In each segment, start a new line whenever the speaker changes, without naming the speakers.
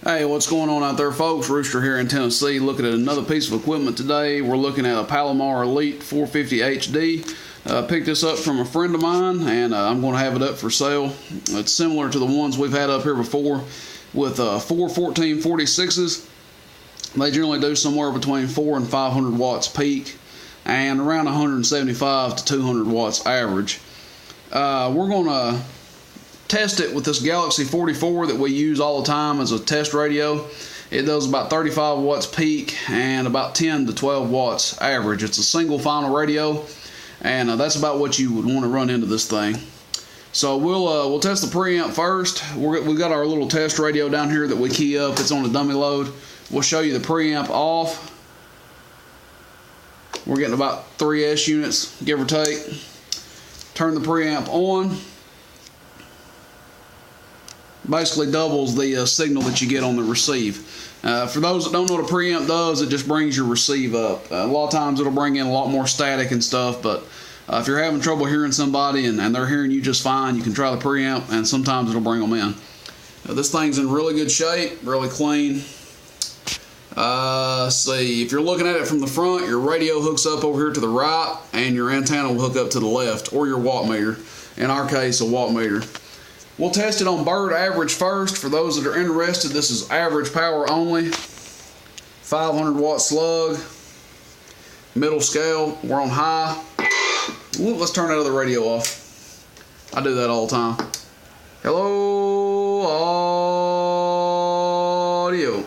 Hey, what's going on out there, folks? Rooster here in Tennessee, looking at another piece of equipment today. We're looking at a Palomar Elite 450 HD. Picked this up from a friend of mine, and I'm going to have it up for sale. It's similar to the ones we've had up here before with 4 1446s. They generally do somewhere between 400 and 500 watts peak and around 175 to 200 watts average. We're going to test it with this Galaxy 44 that we use all the time as a test radio. It does about 35 watts peak and about 10 to 12 watts average. It's a single final radio, and that's about what you would want to run into this thing. So we'll test the preamp first. We've got our little test radio down here that we key up. It's on a dummy load. We'll show you the preamp off. We're getting about 3 S units, give or take. Turn the preamp on. Basically doubles the signal that you get on the receive. For those that don't know what a preamp does, it just brings your receive up. A lot of times it'll bring in a lot more static and stuff, but if you're having trouble hearing somebody and they're hearing you just fine, you can try the preamp, and sometimes it'll bring them in. This thing's in really good shape, really clean. See, if you're looking at it from the front, your radio hooks up over here to the right, and your antenna will hook up to the left, or your watt meter. In our case, a watt meter. We'll test it on bird average first. For those that are interested, this is average power only. 500 watt slug. Middle scale. We're on high. Ooh, let's turn that other radio off. I do that all the time. Hello, audio.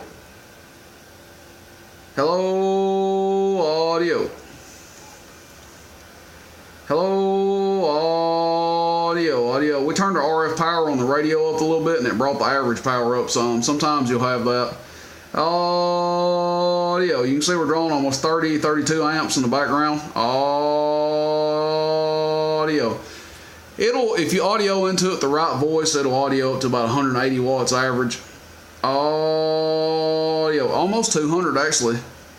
Hello, audio. Hello, audio. We turned our RF power on the radio up a little bit, and it brought the average power up some. Sometimes you'll have that. Audio. You can see we're drawing almost 30, 32 amps in the background. Audio. If you audio into it the right voice, it'll audio up to about 180 watts average. Audio. Almost 200 actually.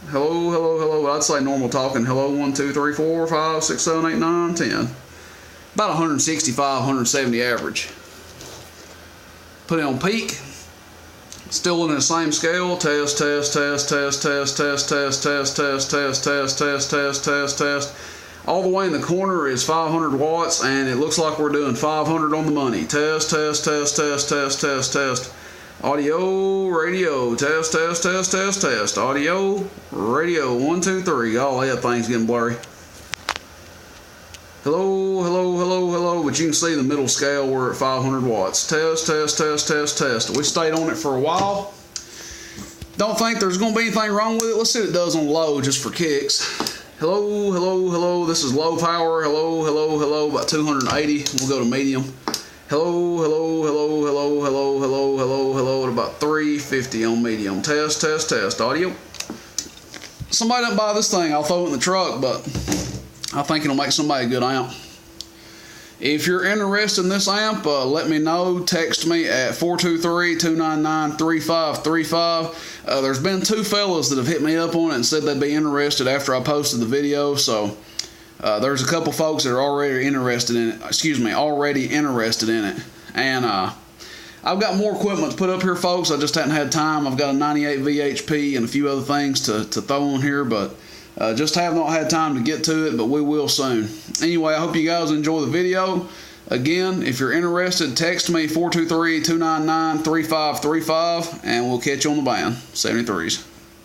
Hello. I'd say normal talking. Hello, 1, 2, 3, 4, 5, 6, 7, 8, 9, 10. About 165, 170 average. Put it on peak. Still in the same scale. Test. All the way in the corner is 500 watts, and it looks like we're doing 500 on the money. Test. Audio, radio, test. Audio, radio, 1, 2, 3. Oh, that thing's getting blurry. Hello. But you can see the middle scale, we're at 500 watts. Test. We stayed on it for a while. Don't think there's going to be anything wrong with it. Let's see what it does on low, just for kicks. Hello. This is low power. Hello. About 280. We'll go to medium. Hello. At about 350 on medium. Test. Audio. Somebody doesn't buy this thing, I'll throw it in the truck, but I think it'll make somebody a good amp. If you're interested in this amp, let me know. Text me at 423-299-3535. There's been 2 fellas that have hit me up on it and said they'd be interested after I posted the video, so there's a couple folks that are already interested in it. And I've got more equipment to put up here, folks. I just hadn't had time. I've got a 98 VHP and a few other things to throw on here, but just have not had time to get to it, but we will soon. Anyway, I hope you guys enjoy the video. Again, if you're interested, text me 423-299-3535, and we'll catch you on the band. 73s.